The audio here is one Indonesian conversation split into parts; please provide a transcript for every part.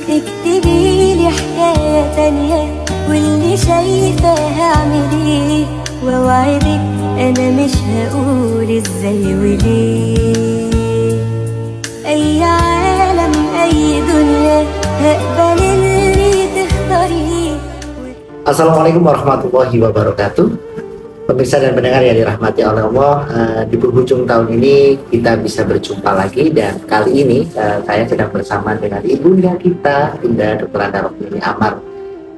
اكتبي لي حكاية تانية واللي شايفاها اعمليه، واوعدك انا مش هقول ازاي وليه. اي عالم اي دنيا هقبل اللي تختاريه. Assalamualaikum warahmatullahi wabarakatuh. Pemirsa dan pendengar yang dirahmati oleh Allah, di penghujung tahun ini kita bisa berjumpa lagi, dan kali ini saya sedang bersama dengan ibunda kita, Bunda Dr. Anda Rohmini Amar,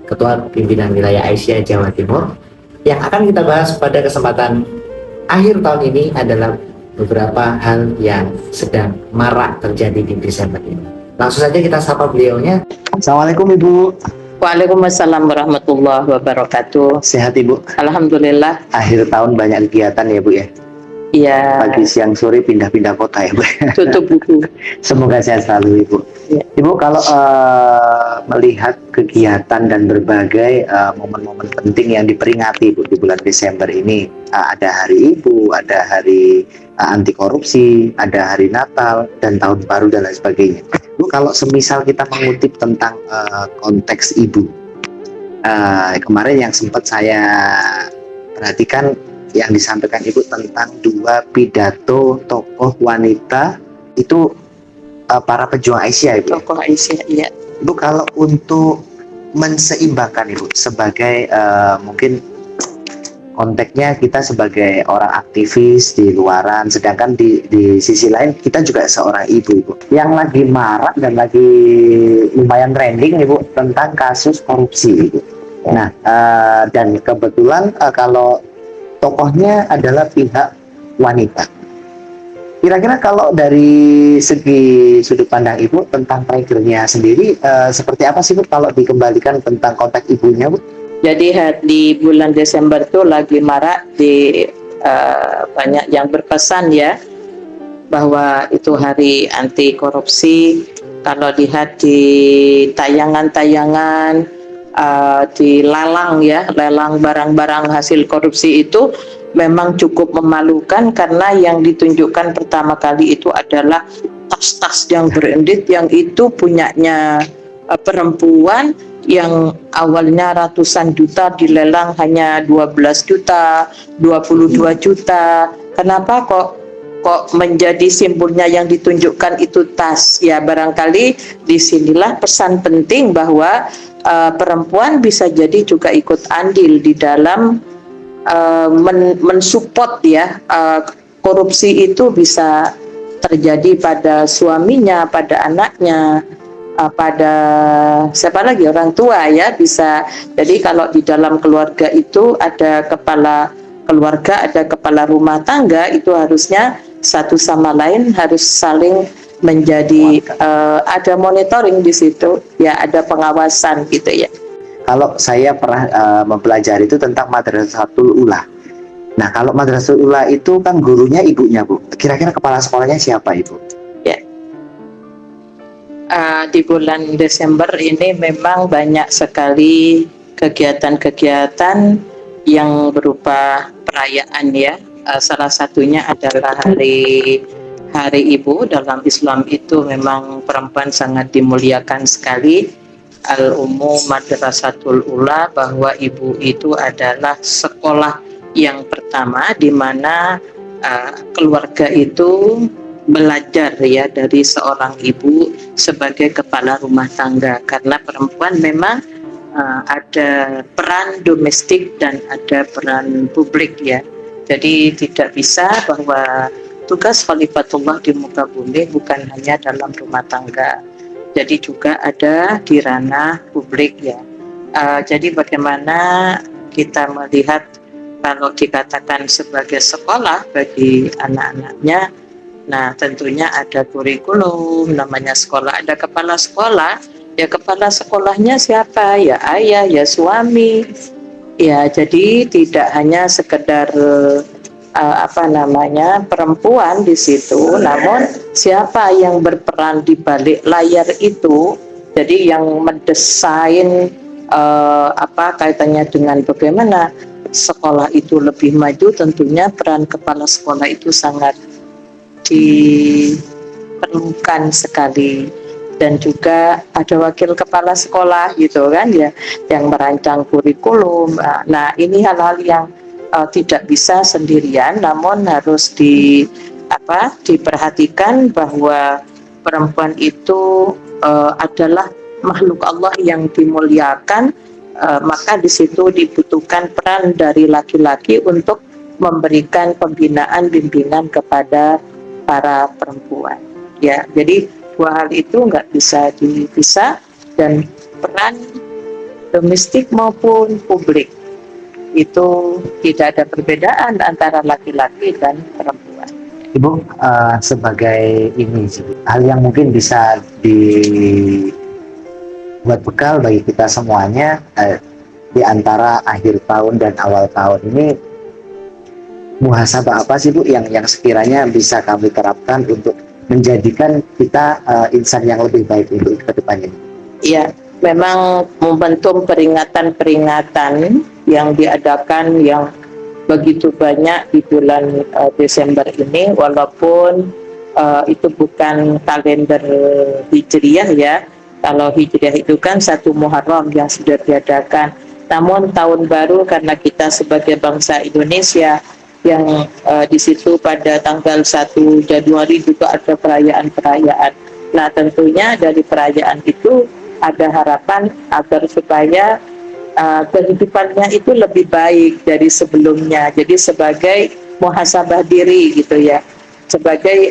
Ketua Pimpinan Wilayah Aisyah Jawa Timur. Yang akan kita bahas pada kesempatan akhir tahun ini adalah beberapa hal yang sedang marak terjadi di Desember ini. Langsung saja kita sapa beliaunya. Assalamualaikum Ibu. Waalaikumsalam warahmatullahi wabarakatuh. Sehat Ibu? Alhamdulillah. Akhir tahun banyak kegiatan ya Bu ya? Iya. Pagi siang sore pindah-pindah kota ya Bu? Tutup buku. Semoga sehat selalu Ibu. Ya. Ibu kalau melihat kegiatan dan berbagai momen-momen penting yang diperingati Bu di bulan Desember ini, ada Hari Ibu, ada Hari Anti Korupsi, ada Hari Natal dan Tahun Baru dan lain sebagainya. Bu, kalau semisal kita mengutip tentang konteks Ibu, kemarin yang sempat saya perhatikan yang disampaikan Ibu tentang dua pidato tokoh wanita itu para pejuang Aisyah Ibu. Tokoh Aisyah, iya. Ibu, kalau untuk menseimbangkan Ibu sebagai mungkin konteksnya kita sebagai orang aktivis di luaran, sedangkan di sisi lain kita juga seorang ibu yang lagi marak dan lagi lumayan trending Ibu tentang kasus korupsi Ibu. Nah, dan kebetulan kalau tokohnya adalah pihak wanita. Kira-kira kalau dari segi sudut pandang Ibu tentang triggernya sendiri, seperti apa sih Bu kalau dikembalikan tentang konteks ibunya Bu? Jadi di bulan Desember itu lagi marak banyak yang berpesan ya bahwa itu hari anti korupsi. Kalau lihat di tayangan-tayangan di lelang ya, lelang barang-barang hasil korupsi itu memang cukup memalukan, karena yang ditunjukkan pertama kali itu adalah tas-tas yang branded yang itu punyanya perempuan yang awalnya ratusan juta dilelang hanya 12 juta, 22 juta. Kenapa kok menjadi simbolnya yang ditunjukkan itu tas? Ya barangkali disinilah pesan penting bahwa perempuan bisa jadi juga ikut andil di dalam mensupport ya, korupsi itu bisa terjadi pada suaminya, pada anaknya, pada siapa lagi, orang tua ya bisa. Jadi kalau di dalam keluarga itu ada kepala keluarga, ada kepala rumah tangga, itu harusnya satu sama lain harus saling menjadi ada monitoring di situ ya, ada pengawasan gitu ya. Kalau saya pernah mempelajari itu tentang Madrasatul Ula. Nah, kalau Madrasatul Ula itu kan gurunya ibunya Bu. Kira-kira kepala sekolahnya siapa Ibu? Ya. Di bulan Desember ini memang banyak sekali kegiatan-kegiatan yang berupa perayaan ya. Salah satunya adalah Hari Ibu. Dalam Islam itu memang perempuan sangat dimuliakan sekali. Al-Ummu Madrasatul Ula, bahwa ibu itu adalah sekolah yang pertama di mana keluarga itu belajar ya dari seorang ibu sebagai kepala rumah tangga, karena perempuan memang ada peran domestik dan ada peran publik ya. Jadi tidak bisa bahwa tugas khalifatullah di muka bumi bukan hanya dalam rumah tangga, jadi juga ada di ranah publik ya. Jadi bagaimana kita melihat kalau dikatakan sebagai sekolah bagi anak-anaknya, nah tentunya ada kurikulum, namanya sekolah, ada kepala sekolah, ya kepala sekolahnya siapa? Ya ayah, ya suami. Ya jadi tidak hanya sekedar perempuan di situ, namun siapa yang berperan di balik layar itu. Jadi yang mendesain kaitannya dengan bagaimana sekolah itu lebih maju, tentunya peran kepala sekolah itu sangat diperlukan sekali. dan juga ada wakil kepala sekolah gitu kan ya, yang merancang kurikulum. Nah, ini hal-hal yang tidak bisa sendirian, namun harus diperhatikan bahwa perempuan itu adalah makhluk Allah yang dimuliakan, maka di situ dibutuhkan peran dari laki-laki untuk memberikan pembinaan bimbingan kepada para perempuan. Ya, jadi dua hal itu nggak bisa dipisah, dan peran domestik maupun publik itu tidak ada perbedaan antara laki-laki dan perempuan. Ibu, sebagai ini sih, hal yang mungkin bisa dibuat bekal bagi kita semuanya di antara akhir tahun dan awal tahun ini, muhasabah apa sih Bu yang sekiranya bisa kami terapkan untuk menjadikan kita insan yang lebih baik untuk ke depannya? Ya, memang momentum peringatan-peringatan yang diadakan yang begitu banyak di bulan Desember ini, walaupun itu bukan kalender Hijriah ya. Kalau Hijriah itu kan 1 Muharram yang sudah diadakan. Namun tahun baru karena kita sebagai bangsa Indonesia yang di situ pada tanggal 1 Januari juga ada perayaan-perayaan. Nah, tentunya dari perayaan itu ada harapan agar supaya kehidupannya itu lebih baik dari sebelumnya. Jadi sebagai muhasabah diri gitu ya, sebagai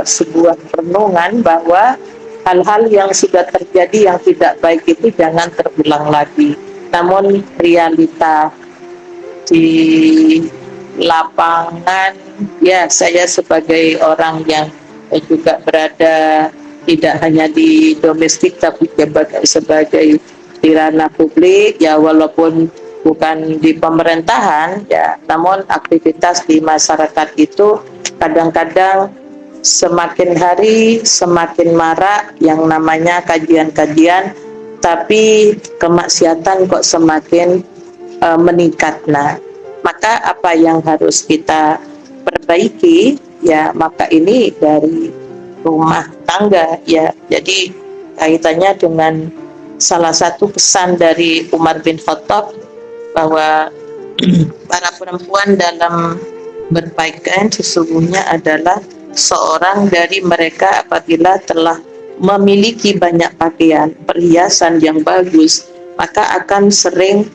sebuah renungan bahwa hal-hal yang sudah terjadi yang tidak baik itu jangan terulang lagi. Namun realita di lapangan, ya saya sebagai orang yang juga berada tidak hanya di domestik tapi sebagai di ranah publik ya, walaupun bukan di pemerintahan ya, namun aktivitas di masyarakat itu kadang-kadang semakin hari semakin marak yang namanya kajian-kajian, tapi kemaksiatan kok semakin meningkat. Nah, maka apa yang harus kita perbaiki ya, maka ini dari rumah tangga ya. Jadi kaitannya dengan salah satu pesan dari Umar bin Khattab bahwa para perempuan dalam berpakaian sesungguhnya adalah seorang dari mereka apabila telah memiliki banyak pakaian, perhiasan yang bagus, maka akan sering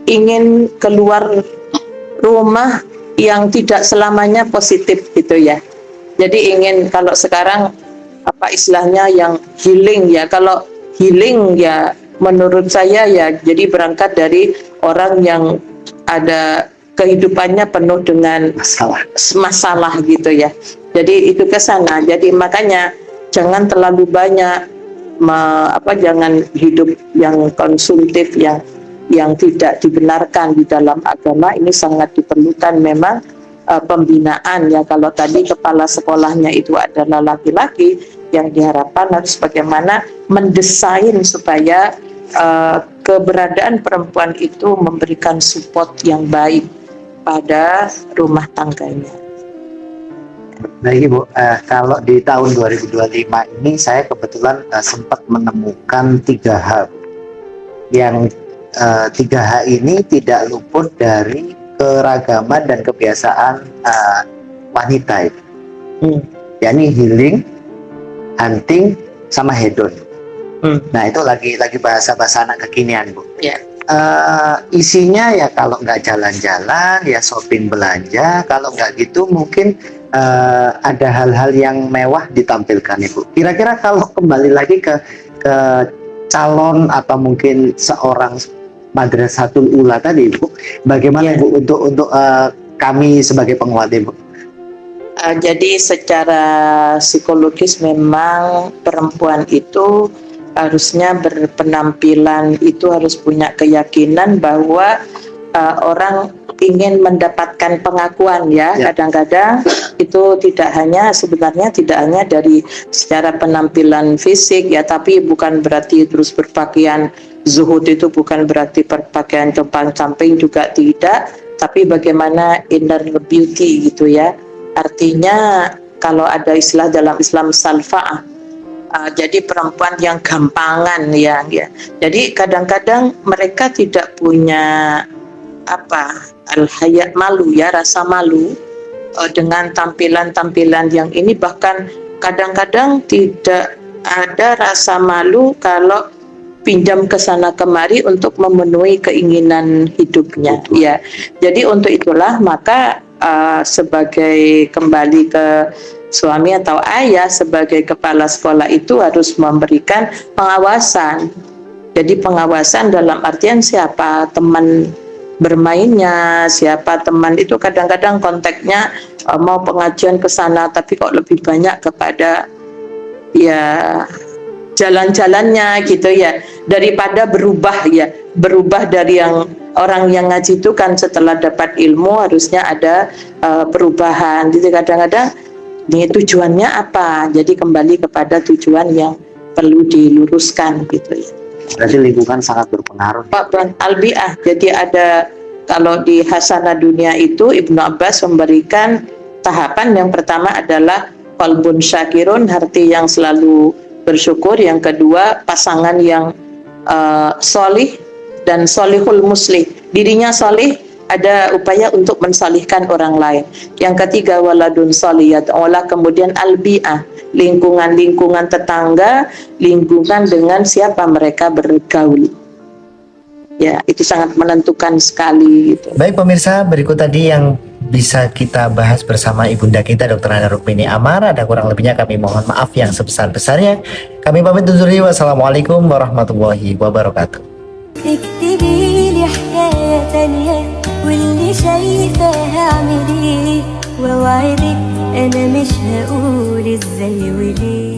ingin keluar rumah yang tidak selamanya positif gitu ya. Jadi ingin, kalau sekarang apa istilahnya yang healing ya, kalau healing ya menurut saya ya jadi berangkat dari orang yang ada kehidupannya penuh dengan masalah gitu ya. Jadi itu ke sana. Jadi makanya jangan terlalu banyak jangan hidup yang konsumtif yang tidak dibenarkan di dalam agama. Ini sangat diperlukan memang pembinaan ya. Kalau tadi kepala sekolahnya itu adalah laki-laki, yang diharapkan harus bagaimana mendesain supaya keberadaan perempuan itu memberikan support yang baik pada rumah tangganya. Baik Ibu, kalau di tahun 2025 ini saya kebetulan sempat menemukan 3 hal yang 3H ini tidak luput dari keragaman dan kebiasaan wanita itu, yakni healing, hunting, sama hedon. Nah itu lagi bahasa anak kekinian Bu. Yeah. Isinya ya kalau nggak jalan-jalan ya shopping belanja, kalau nggak gitu mungkin ada hal-hal yang mewah ditampilkan Ibu. Kira-kira kalau kembali lagi ke calon atau mungkin seorang Madrasatul Ula tadi Ibu, bagaimana Bu untuk kami sebagai penguat Ibu? Jadi secara psikologis memang perempuan itu harusnya berpenampilan itu harus punya keyakinan bahwa orang ingin mendapatkan pengakuan ya. Kadang-kadang itu sebenarnya tidak hanya dari secara penampilan fisik ya, tapi bukan berarti terus berpakaian zuhud, itu bukan berarti berpakaian compang-camping juga tidak, tapi bagaimana inner beauty gitu ya. Artinya kalau ada istilah dalam Islam salfa'ah, jadi perempuan yang gampangan ya. Jadi kadang-kadang mereka tidak punya al-haya, malu ya, rasa malu dengan tampilan-tampilan yang ini, bahkan kadang-kadang tidak ada rasa malu kalau pinjam ke sana kemari untuk memenuhi keinginan hidupnya ya. Jadi untuk itulah maka sebagai kembali ke suami atau ayah sebagai kepala sekolah itu harus memberikan pengawasan. Jadi pengawasan dalam artian siapa teman bermainnya, siapa teman itu. Kadang-kadang konteksnya mau pengajian ke sana tapi kok lebih banyak kepada ya jalan-jalannya gitu ya, daripada berubah dari yang orang yang ngaji itu kan setelah dapat ilmu harusnya ada perubahan. Jadi kadang-kadang ini tujuannya apa, jadi kembali kepada tujuan yang perlu diluruskan gitu ya. Berarti lingkungan sangat berpengaruh. Albiah, jadi ada, kalau di Hasanah Dunia itu Ibnu Abbas memberikan tahapan. Yang pertama adalah qalbun syakirun, hati yang selalu bersyukur. Yang kedua, pasangan yang solih dan solihul muslih, dirinya solih, ada upaya untuk mensalihkan orang lain. Yang ketiga, waladun soliyat olah. Kemudian albi'ah, lingkungan tetangga, lingkungan dengan siapa mereka bergaul. Ya, itu sangat menentukan sekali gitu. Baik pemirsa, berikut tadi yang bisa kita bahas bersama ibunda kita Dr. Hana Rukmini Amar. Ada kurang lebihnya kami mohon maaf yang sebesar-besarnya. Kami pamit undur diri. Wassalamualaikum warahmatullahi wabarakatuh. اكتبي لي حكاية تانية واللي شايفاها اعمليه، واوعدك انا مش هقول ازاي وليه.